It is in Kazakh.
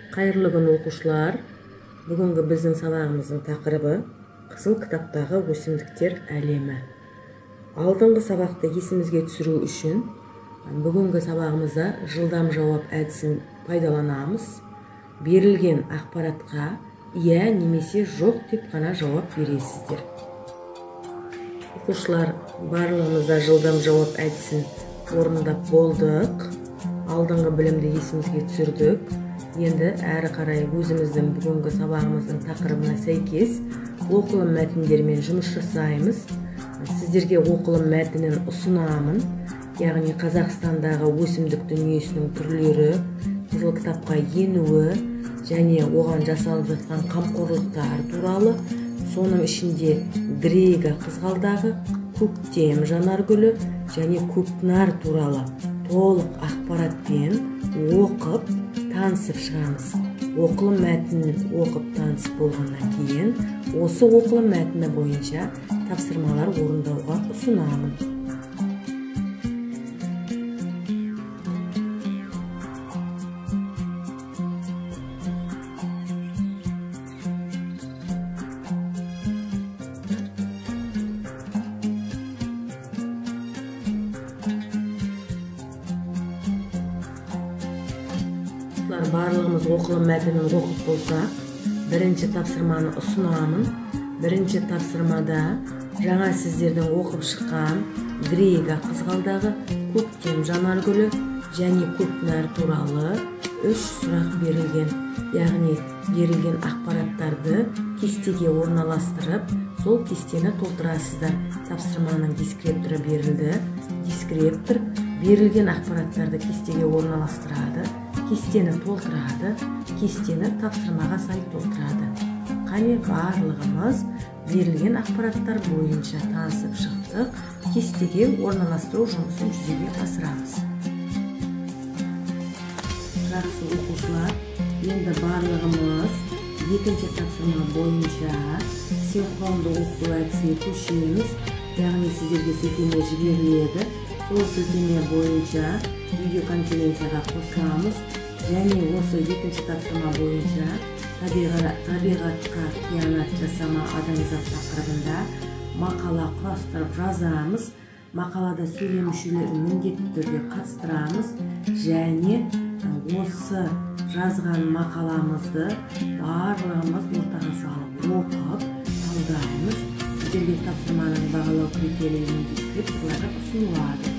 Кайырлы күн окуучулар. Бүгүнкү биздин сабагыбыздын такырыбы кызыл китаптагы өсүмдүктөр әлеми. Алдыңкы сабакты эсибизге түшүрүү үчүн бүгүнкү сабагыбызда жылдам жооп адисин пайдаланабыз. Берилген акпаратка иә немесе жок деп гана жооп бересиздер. Окуучулар, барлыгыбызда жылдам жооп адисин орундап болдук. Алдыңкы билимди эсибизге түшүрдүк. Енді әрі қарай өзіміздің бүгінгі сабағымыздың тақырыбына сәйкес оқылым мәтіндермен жұмыс жасаймыз. Сіздерге оқылым мәтінін ұсынамын. Яғни Қазақстандағы өсімдік дүниесінің түрлері, қызыл кітапқа енуі және оған жасалып жатқан қамқорлықтар туралы, соның ішінде Грейга қызғалдағы, көктем жанаргүлі және көкнар туралы толық ақпаратпен оқып танысып шығамыз. Оқылым мәтінін оқып танысып болғаннан кейін, осы оқылым мәтіні бойынша тапсырмалар орындауға ұсынамын. Барлығымыз оқылым мәтінін оқып болсақ, бірінші тапсырманы ұсынамын. Бірінші тапсырмада жаңа сіздердің оқып шыққан Грейга қызғалдағы, көктем жанаргүлі және көкнар туралы 3 сұрақ берілген. Яғни берілген ақпараттарды кестеге орналастырып, сол кестені толтырасыздар. Тапсырманың дискрипторы берілді. Дискриптор берілген ақпараттарды кестеге орналастырады, кестені толтырады, кестені тапсырмаға сай толтырады. Қане барлығымыз берілген ақпараттар бойынша танысып шықтық, кестеге орналастыру жұмысын жүзеге асырамыз. Жақсы оқушылар, енді барлығымыз екінші тапсырма бойынша синхронды оқыту әдісіне көшеміз. Яғни сіздерге сілтеме жіберіледі. Сол сілтеме бойынша видеоконференцияға қосыламыз. Және осы екінші тапсырма бойынша табиғатқа қиянат жасама адамзат тақырыбында мақала құрастырып жазамыз. Мақалада сөйлемшілер міндетті түрде қатыстырамыз. Және осы жазған мақаламызды барлығымыз ортаға салып оқып талдаймыз. Сіздерге тапсырманың бағалау критерийінің дискрипторлары ұсынылады.